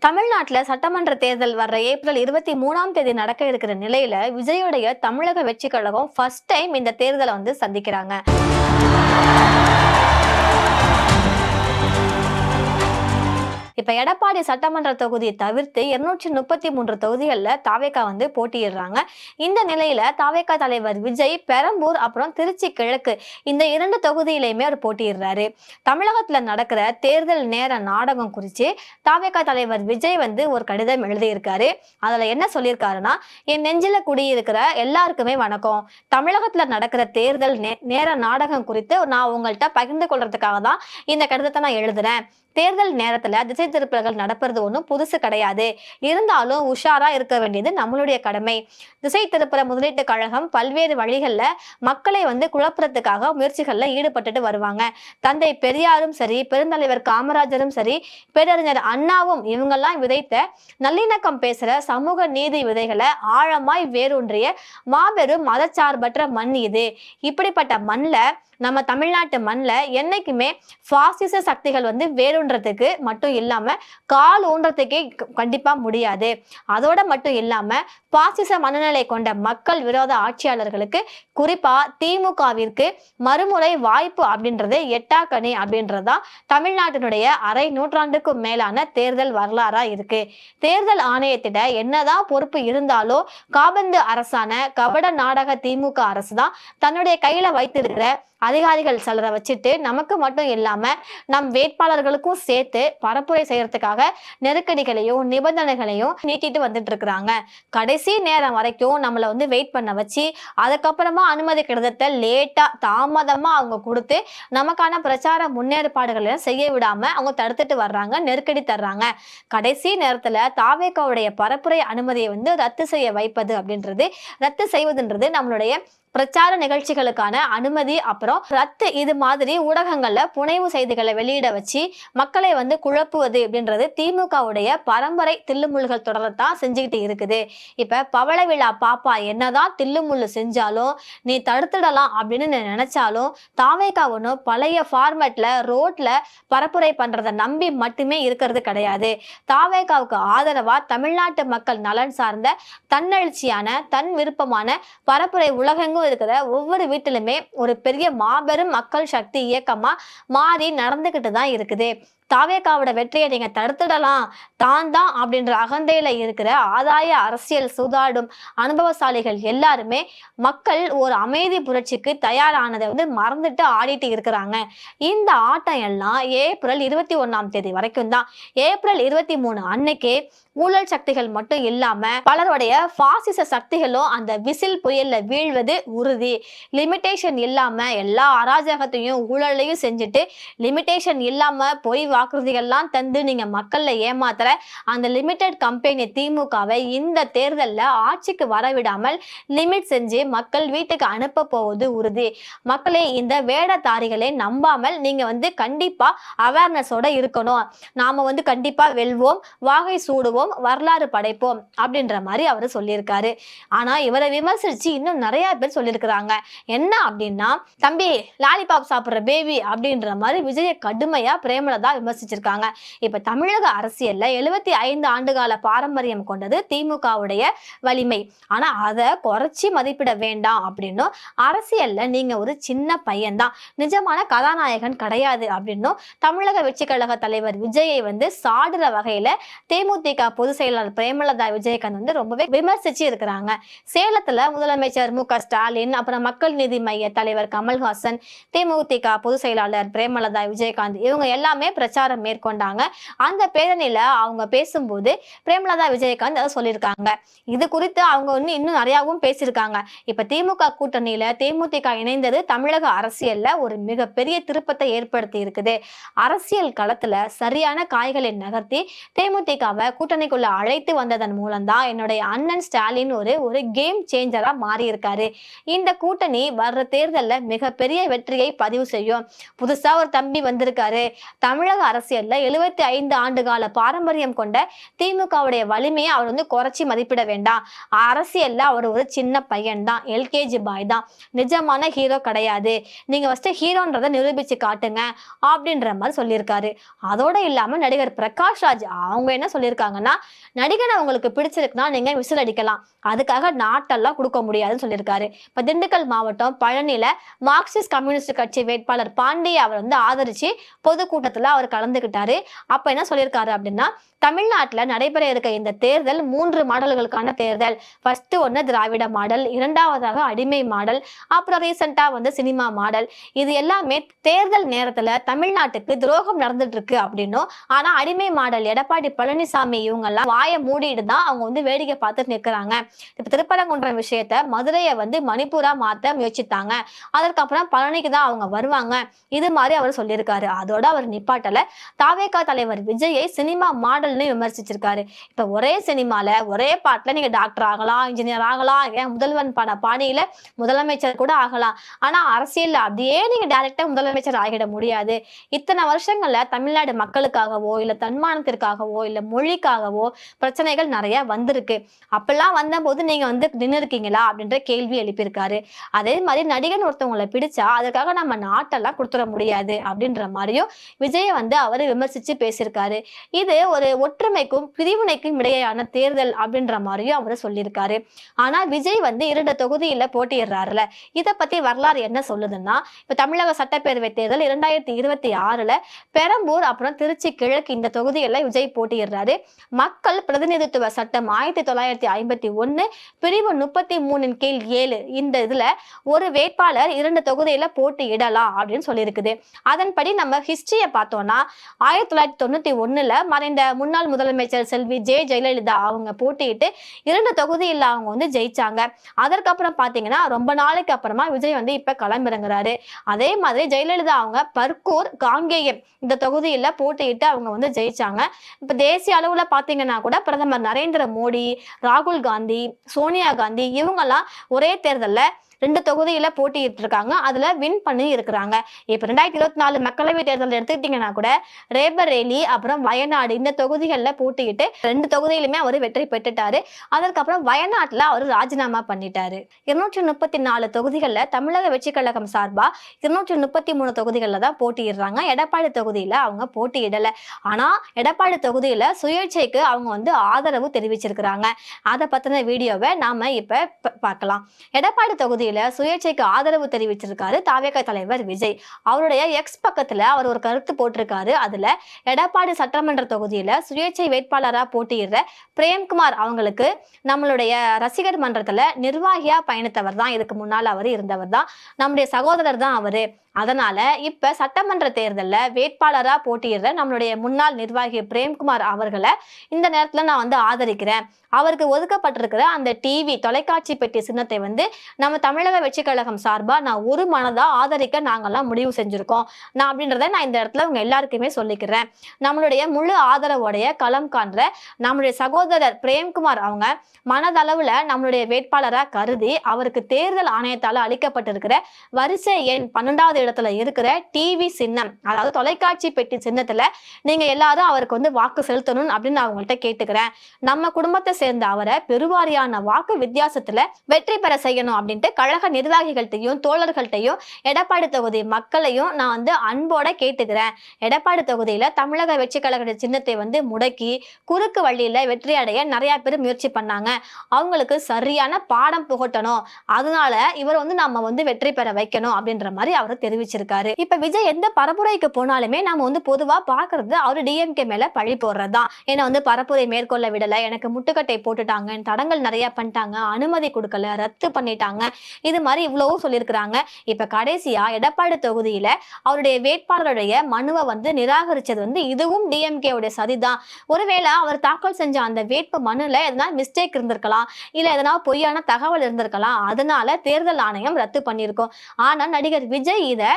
தமிழ்நாட்டில் சட்டமன்ற தேர்தல் வர்ற ஏப்ரல் 23ஆம் தேதி நடக்க இருக்கிற நிலையில விஜயுடைய தமிழக வெற்றி கழகம் ஃபர்ஸ்ட் டைம் இந்த தேர்தலை சந்திக்கிறாங்க. இப்ப எடப்பாடி சட்டமன்ற தொகுதியை தவிர்த்து 233 தொகுதிகளில் தாவேகா போட்டியிடுறாங்க. இந்த நிலையில தாவேகா தலைவர் விஜய் பெரம்பூர் அப்புறம் திருச்சி கிழக்கு இந்த 2 தொகுதியிலையுமே அவர் போட்டியிடுறாரு. தமிழகத்துல நடக்கிற தேர்தல் நேர நாடகம் குறித்து தாவேகா தலைவர் விஜய் ஒரு கடிதம் எழுதியிருக்காரு. அதுல என்ன சொல்லியிருக்காருன்னா, என் நெஞ்சில குடியிருக்கிற எல்லாருக்குமே வணக்கம். தமிழகத்துல நடக்கிற தேர்தல் நேர நாடகம் குறித்து நான் உங்கள்கிட்ட பகிர்ந்து கொள்றதுக்காக தான் இந்த கடிதத்தை நான் எழுதுறேன். தேர்தல் நேரத்துல திசை திருப்பல்கள் நடப்பது ஒன்றும் புதுசு கிடையாது. இருந்தாலும் உஷாரா இருக்க வேண்டியது நம்மளுடைய கடமை. திசை திருப்புற முதலீட்டு கழகம் பல்வேறு வழிகள்ல மக்களை குழப்பறதுக்காக முயற்சிகள்ல ஈடுபட்டுட்டு வருவாங்க. தந்தை பெரியாரும் சரி, பெருந்தலைவர் காமராஜரும் சரி, பேரறிஞர் அண்ணாவும் இவங்கெல்லாம் விதைத்த நல்லிணக்கம் பேசுற சமூக நீதி விதைகளை ஆழமாய் வேரூன்றிய மாபெரும் மதச்சார்பற்ற மண் இது. இப்படிப்பட்ட மண்ல நம்ம தமிழ்நாட்டு மண்ணில் என்னைக்குமே பாசிச சக்திகள் வேறுன்றதுக்கு மட்டும் இல்லாம கால் ஊன்றதுக்கே கண்டிப்பா முடியாது. அதோட மட்டும் இல்லாம பாசிச மனநிலை கொண்ட மக்கள் விரோத ஆட்சியாளர்களுக்கு, குறிப்பா திமுகவிற்கு மறுமுறை வாய்ப்பு அப்படின்றது எட்டாக்கணி அப்படின்றதுதான் தமிழ்நாட்டினுடைய அரை நூற்றாண்டுக்கும் மேலான தேர்தல் வரலாறா இருக்கு. தேர்தல் ஆணையத்திட என்னதான் பொறுப்பு இருந்தாலும் காபந்து அரசான கபட நாடக திமுக அரசு தான் தன்னுடைய கையில வைத்திருக்கிற அதிகாரிகள் சிலரை வச்சுட்டு நமக்கு மட்டும் இல்லாம நம் வேட்பாளர்களுக்கும் சேர்த்து பரப்புரை செய்யறதுக்காக நெருக்கடிகளையும் நிபந்தனைகளையும் நீட்டிட்டு வந்துட்டு இருக்கிறாங்க. கடைசி நேரம் வரைக்கும் நம்மள வெயிட் பண்ண வச்சு அதுக்கப்புறமா அனுமதி கடிதத்தை லேட்டா தாமதமா அவங்க கொடுத்து நமக்கான பிரச்சார முன்னேற்பாடுகளை செய்ய விடாம அவங்க தடுத்துட்டு வர்றாங்க, நெருக்கடி தர்றாங்க. கடைசி நேரத்துல தாவேகாவுடைய பரப்புரை அனுமதியை ரத்து செய்ய வைப்பது அப்படின்றது, ரத்து செய்வதுன்றது நம்மளுடைய பிரச்சார நிகழ்ச்சிகளுக்கான அனுமதி அப்புறம் ரத்து இது மாதிரி ஊடகங்கள்ல புனைவு செய்திகளை வெளியிட வச்சு மக்களை குழப்புவது அப்படின்றது திமுகவுடைய பரம்பரை தில்லுமுள்ளுகள் தொடரத்தான் செஞ்சுக்கிட்டு இருக்குது. இப்ப பவள விழா பாப்பா என்னதான் தில்லுமுள்ளு செஞ்சாலும் நீ தடுத்துடலாம் அப்படின்னு நினைச்சாலும் தாவேகா ஒன்றும் பழைய ஃபார்மேட்ல ரோட்ல பரப்புரை பண்றதை நம்பி மட்டுமே இருக்கிறது கிடையாது. தாவேகாவுக்கு ஆதரவா தமிழ்நாட்டு மக்கள் நலன் சார்ந்த தன்னெழுச்சியான தன் விருப்பமான பரப்புரை உலகெங்கும் இருக்கிற ஒவ்வொரு வீட்டிலுமே ஒரு பெரிய மாபெரும் மக்கள் சக்தி இயக்கமா மாறி நடந்துகிட்டு தான் இருக்குது. தாவேகாவோட வெற்றியை நீங்க தடுத்துடலாம் தான் அப்படின்ற அகந்தையில இருக்கிற ஆதாய அரசியல் சூதாடும் அனுபவசாலிகள் எல்லாருமே மக்கள் ஒரு அமைதி புரட்சிக்கு தயாரானதை மறந்துட்டு ஆடிட்டு இருக்கிறாங்க. இந்த ஆட்டம் எல்லாம் ஏப்ரல் 21ஆம் தேதி வரைக்கும் தான். ஏப்ரல் 23 அன்னைக்கே ஊழல் சக்திகள் மட்டும் இல்லாம பலருடைய பாசிச சக்திகளும் அந்த விசில் புயல்ல வீழ்வது உறுதி. லிமிட்டேஷன் இல்லாம எல்லா அராஜகத்தையும் ஊழலையும் செஞ்சுட்டு லிமிட்டேஷன் இல்லாம பொய் வாக்குறுதிகள்லாம் தந்து நீங்க மக்கள்ல ஏமாத்துற அந்த லிமிடெட் கம்பெனி திமுகவை இந்த தேர்தல்ல ஆட்சிக்கு வரவிடாமல் லிமிட் செஞ்சு மக்கள் வீட்டுக்கு அனுப்ப போவது உறுதி. மக்களே, இந்த வேடதாரிகளை நம்பாமல் நீங்க கண்டிப்பா அவேர்னஸோட இருக்கணும். நாம கண்டிப்பா வெல்வோம், வாகை சூடுவோம், வரலாறு படைப்போம் அப்படின்ற மாதிரி அவரு சொல்லியிருக்காரு. ஆனா இவரை விமர்சிச்சு இன்னும் நிறைய பேர் சொல்லியிருக்கிறாங்க. என்ன அப்படின்னா, தம்பி லாலிபாப் சாப்பிடுற பேபி அப்படின்ற மாதிரி விஜய கடுமையா பிரேமலதா விமர்சிச்சிருக்காங்க. இப்ப தமிழக அரசியல்ல 75 ஆண்டுகால பாரம்பரியம் கொண்டது திமுகவுடைய வலிமை. ஆனா அதை குறைச்சி மதிப்பிட வேண்டாம் அப்படின்னும், அரசியல்ல நீங்க ஒரு சின்ன பையன்தான், நிஜமான கதாநாயகன் கிடையாது அப்படின்னும் தமிழக வெற்றி கழக தலைவர் விஜயை சாடுற வகையில தேமுதிக பொதுச் செயலாளர் பிரேமலதா விஜயகாந்த் ரொம்பவே விமர்சிச்சு இருக்கிறாங்க. சேலத்துல முதலமைச்சர் மு.க. ஸ்டாலின், அப்புறம் மக்கள் நீதி மைய தலைவர் கமல்ஹாசன், தேமுதிக பொதுச் செயலாளர் பிரேமலதா விஜயகாந்த் இவங்க எல்லாமே பிரச்சாரம் மேற்கொண்டாங்க. அந்த பேரணியில அவங்க பேசும்போது பிரேமலதா விஜயகாந்த் அதை சொல்லியிருக்காங்க. இது குறித்து அவங்க இன்னும் நிறையாவும் பேசியிருக்காங்க. இப்ப திமுக கூட்டணியில தேமுதிக இணைந்தது தமிழக அரசியல்ல ஒரு மிகப்பெரிய திருப்பத்தை ஏற்படுத்தி இருக்குது. அரசியல் களத்துல சரியான காய்களை நகர்த்தி தேமுதிகவை கூட்டணிக்குள்ள அழைத்து வந்ததன் மூலம்தான் என்னுடைய அண்ணன் ஸ்டாலின் ஒரு கேம் சேஞ்சரா மாறி இருக்காரு. இந்த கூட்டணி வர்ற தேர்தல்ல மிகப்பெரிய வெற்றியை பதிவு செய்யும். புதுசா ஒரு தம்பி வந்திருக்காரு, தமிழக அரசியல்ல 75 ஆண்டு கால பாரம்பரியம் கொண்ட திமுகவுடைய வலிமையை அவர் வந்து குறைச்சி மதிப்பிட வேண்டாம். அரசியல்ல அவர் ஒரு சின்ன பையன் தான், எல்கேஜி பாய் தான், நிஜமான ஹீரோ கிடையாது. நீங்க ஃபர்ஸ்ட் ஹீரோன்றதை நிரூபிச்சு காட்டுங்க அப்படின்ற மாதிரி சொல்லியிருக்காரு. அதோட இல்லாம நடிகர் பிரகாஷ் ராஜ் அவங்க என்ன சொல்லியிருக்காங்கன்னா, நடிகனை உங்களுக்கு பிடிச்சிருக்குன்னா நீங்க விசில் அடிக்கலாம், அதுக்காக நாட்டெல்லாம் கொடுக்க முடியாதுன்னு சொல்லியிருக்காரு. இப்ப திண்டுக்கல் மாவட்டம் பழனியில மார்க்சிஸ்ட் கம்யூனிஸ்ட் கட்சி வேட்பாளர் பாண்டிய அவர் வந்து ஆதரிச்சு பொதுக்கூட்டத்துல அவர் கலந்துகிட்டாரு. அப்ப என்ன சொல்லியிருக்காரு அப்படின்னா, தமிழ்நாட்டுல நடைபெற இருக்க இந்த தேர்தல் 3 மாடல்களுக்கான தேர்தல். ஃபர்ஸ்ட் ஒண்ணு திராவிட மாடல், இரண்டாவதாக அடிமை மாடல், அப்புறம் ரீசெண்டா வந்து சினிமா மாடல். இது எல்லாமே தேர்தல் நேரத்துல தமிழ்நாட்டுக்கு துரோகம் நடந்துட்டு இருக்கு அப்படின்னும், ஆனா அடிமை மாடல் எடப்பாடி பழனிசாமி இவங்க எல்லாம் வாயை மூடிட்டு தான் அவங்க வந்து வேடிக்கை பார்த்துட்டு நிற்கிறாங்க. இப்ப திருப்பரங்குன்றம் விஷயத்த மதுரையை வந்து மணிப்பூரா மாத்த முயற்சித்தாங்க, அதற்கப்புறம் பழனிக்கு தான் அவங்க வருவாங்க, இது மாதிரி அவர் சொல்லியிருக்காரு. அதோட அவர் நிப்பாட்டல. தாவேகா தலைவர் விஜயை சினிமா மாடல்னு விமர்சிச்சிருக்காரு. இப்ப ஒரே சினிமால ஒரே பாட்டுல நீங்க டாக்டர் ஆகலாம், இன்ஜினியர் ஆகலாம், ஏன் முதல்வன் பாணியில முதலமைச்சர் கூட ஆகலாம். ஆனா அரசியல் அப்படியே நீங்க டைரக்டா முதலமைச்சர் ஆகிட முடியாது. இத்தனை வருஷங்கள்ல தமிழ்நாடு மக்களுக்காகவோ இல்ல தன்மானத்திற்காகவோ இல்ல மொழிக்காகவோ பிரச்சனைகள் நிறைய வந்திருக்கு. அப்பெல்லாம் வந்த போது நீங்க வந்து நின்று இருக்கீங்களா அப்படின்ற கேள்வி எழுப்பியிருக்காரு. அதே மாதிரி நடிகன் ஒருத்தவங்களை பிடிச்சா அதுக்காக நம்ம நாட்டெல்லாம் கொடுத்துட முடியாது அப்படின்ற மாதிரியும் விஜய வந்து அவரு விமர்சிச்சு பேசியிருக்காரு. இது ஒரு ஒற்றுமைக்கும் பிரிவினைக்கும் இடையேயான தேர்தல் அப்படின்ற மாதிரியும் அவரு சொல்லியிருக்காரு. ஆனா விஜய் வந்து 2 தொகுதியில போட்டியிடுறாருல, இதை பத்தி வரலாறு என்ன சொல்லுதுன்னா, இப்ப தமிழக சட்டப்பேரவை தேர்தல் 2026ல பெரம்பூர் அப்புறம் திருச்சி கிழக்கு இந்த தொகுதியில விஜய் போட்டியிடுறாரு. மக்கள் பிரதிநிதித்துவ சட்டம் 1951 பிரிவு 33 கீழ் 7 இந்த இதுல ஒரு வேட்பாளர் 2 தொகுதியில போட்டியிடலாம் அப்படின்னு சொல்லியிருக்குது. அதன்படி நம்ம ஹிஸ்டரியை பார்த்தோம்னா 1991ல மறைந்த முன்னாள் முதலமைச்சர் செல்வி ஜெயலலிதா அவங்க போட்டியிட்டு 2 தொகுதியில் அவங்க வந்து ஜெயிச்சாங்க. அதற்கப்புறம் பாத்தீங்கன்னா ரொம்ப நாளைக்கு அப்புறமா விஜய் வந்து இப்ப களமிறங்குறாரு. அதே மாதிரி ஜெயலலிதா அவங்க பர்கூர், காங்கேயம் இந்த தொகுதியில போட்டியிட்டு அவங்க வந்து ஜெயிச்சாங்க. இப்ப தேசிய அளவுல பாத்தீங்கன்னா கூட பிரதமர் நரேந்திர மோடி, ராகுல் காந்தி, சோனியா காந்தி இவங்கெல்லாம் ஒரே தேர்தல்ல 2 தொகுதியில போட்டியிட்டு இருக்காங்க, அதுல வின் பண்ணி இருக்கிறாங்க. இப்ப 2024 மக்களவை தேர்தல் எடுத்துக்கிட்டீங்கன்னா கூட ரேபரேலி அப்புறம் வயநாடு இந்த தொகுதிகளில் போட்டியிட்டு 2 தொகுதியிலுமே அவர் வெற்றி பெற்றுட்டாரு. அதற்கப்புறம் வயநாட்டுல அவர் ராஜினாமா பண்ணிட்டாரு. 234 தொகுதிகளில் தமிழக வெற்றி கழகம் சார்பா 233 தொகுதிகளில் தான் போட்டியிடுறாங்க. எடப்பாடி தொகுதியில அவங்க போட்டியிடல. ஆனா எடப்பாடி தொகுதியில சுயேட்சைக்கு அவங்க வந்து ஆதரவு தெரிவிச்சிருக்கிறாங்க. அதை பத்தின வீடியோவை நாம இப்ப பார்க்கலாம். எடப்பாடி தொகுதியில சுயேட்சைக்கு ஆதரவு தெரிவிச்சிருக்காரு தாவேகா தலைவர் விஜய். அவருடைய எக்ஸ் பக்கத்துல அவர் ஒரு கருத்து போட்டிருக்காரு. அதுல எடப்பாடி சட்டமன்ற தொகுதியில சுயேட்சை வேட்பாளரா போட்டியிடுற பிரேம்குமார் அவங்களுக்கு நம்மளுடைய ரசிகர் மன்றத்துல நிர்வாகியா பயணித்தவர் தான், இதுக்கு முன்னால் அவர் இருந்தவர் தான், நம்முடைய சகோதரர் தான் அவரு. அதனால இப்ப சட்டமன்ற தேர்தல்ல வேட்பாளரா போட்டியிடுற நம்மளுடைய முன்னாள் நிர்வாகி பிரேம்குமார் அவர்களை இந்த நேரத்துல நான் வந்து ஆதரிக்கிறேன். அவருக்கு ஒதுக்கப்பட்டிருக்கிற அந்த டிவி தொலைக்காட்சி பெட்டி சின்னத்தை வந்து நம்ம தமிழக வெற்றி கழகம் சார்பா நான் ஒரு மனதா ஆதரிக்க நாங்கெல்லாம் முடிவு செஞ்சிருக்கோம். நான் அப்படின்றத நான் இந்த இடத்துல உங்க எல்லாருக்குமே சொல்லிக்கிறேன். நம்மளுடைய முழு ஆதரவோடைய களம் காண்ற நம்மளுடைய சகோதரர் பிரேம்குமார் அவங்க மனதளவுல நம்மளுடைய வேட்பாளரா கருதி அவருக்கு தேர்தல் ஆணையத்தால அளிக்கப்பட்டிருக்கிற வரிசை எண் 12வது இடத்துல இருக்கிற டிவி சின்னம், அதாவது தொலைக்காட்சி பெட்டி சின்னத்துல நீங்க எல்லாரும் அவருக்கு வந்து வாக்கு செலுத்தணும் அப்படின்னு நான் அவங்கள்ட்ட கேட்டுக்கிறேன். நம்ம குடும்பத்தை சேர்ந்த அவரை பெருவாரியான வாக்கு வித்தியாசத்துல வெற்றி பெற செய்யணும் அப்படின்ட்டு கழக நிர்வாகிகள்கிட்டையும் தோழர்கள்ட்டையும் எடப்பாடி தொகுதி மக்களையும் நான் வந்து அன்போட கேட்டுக்கிறேன். எடப்பாடி தொகுதியில தமிழக வெற்றி கழக சின்னத்தை வந்து முடக்கி குறுக்கு வழியில வெற்றி அடைய நிறைய பேர் முயற்சி பண்ணாங்க. அவங்களுக்கு சரியான பாடம் புகட்டணும், அதனால இவர் வந்து நம்ம வந்து வெற்றி பெற வைக்கணும் அப்படின்ற மாதிரி அவர் தெரிவிச்சிருக்காரு. இப்ப விஜய் எந்த பரப்புரைக்கு போனாலுமே நாம வந்து பொதுவா பாக்குறது அவரு டிஎம்கே மேல பழி போடுறதுதான். ஏன்னா வந்து பரப்புரை மேற்கொள்ள விடல, எனக்கு முட்டுக்கட்டை போட்டுட்டாங்க, தடங்கள் நிறைய பண்ணிட்டாங்க, அனுமதி கொடுக்கல, ரத்து பண்ணிட்டாங்க, இது மாதிரி இவ்வளவு சொல்லியிருக்கிறாங்க. இப்ப கடைசியா எடப்பாடி தொகுதியில அவருடைய வேட்பாளருடைய மனுவை வந்து நிராகரிச்சது வந்து இதுவும் டிஎம்கே உடைய சதிதான். ஒருவேளை அவர் தாக்கல் செஞ்ச அந்த வேட்பு மனுல எதனா மிஸ்டேக் இருந்திருக்கலாம், இல்ல எதனா பொய்யான தகவல் இருந்திருக்கலாம், அதனால தேர்தல் ஆணையம் ரத்து பண்ணியிருக்கோம். ஆனா நடிகர் விஜய் இத இத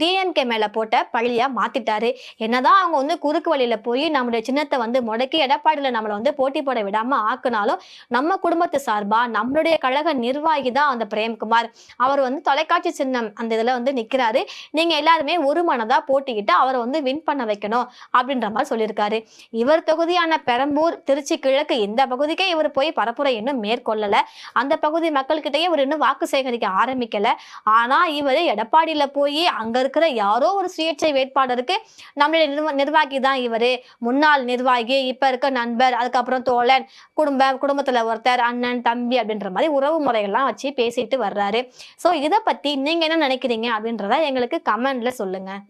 டிஎம்கே மேல போட்ட பழியா மாத்திட்டாரு. என்னதான் அவங்க வந்து குறுக்கு வழியில போய் நம்முடைய சின்னத்தை வந்து முடக்கி எடப்பாடியில நம்மளை வந்து போட்டி போட விடாம ஆக்குனாலும் நம்ம குடும்பத்து சார்பா நம்மளுடைய கழக நிர்வாகி தான் அந்த பிரேம்குமார். அவர் வந்து தொலைக்காட்சி சின்னம் அந்த இதுல வந்து நிக்கிறாரு. நீங்க எல்லாருமே ஒரு மனதா போட்டிக்கிட்டு அவரை வந்து வின் பண்ண வைக்கணும் அப்படின்ற மாதிரி சொல்லியிருக்காரு. இவர் தொகுதியான பெரம்பூர், திருச்சி கிழக்கு இந்த பகுதிக்கே இவர் போய் பரப்புரை இன்னும் மேற்கொள்ளல. அந்த பகுதி மக்கள்கிட்டயே இவர் இன்னும் வாக்கு சேகரிக்க ஆரம்பிக்கல. ஆனா இவர் எடப்பாடியில போய் அங்க இருக்கிற யாரோ ஒரு சுயேட்சை வேட்பாளருக்கு நம்மளுடைய நிர்வாகி தான் இவரு, முன்னாள் நிர்வாகி, இப்ப இருக்க நண்பர், அதுக்கப்புறம் தோழன், குடும்பத்துல ஒருத்தர், அண்ணன், தம்பி அப்படின்ற மாதிரி உறவு முறைகள்லாம் வச்சு பேசிட்டு வர்றாரு. சோ இத பத்தி நீங்க என்ன நினைக்கிறீங்க அப்படின்றத எங்களுக்கு கமெண்ட்ல சொல்லுங்க.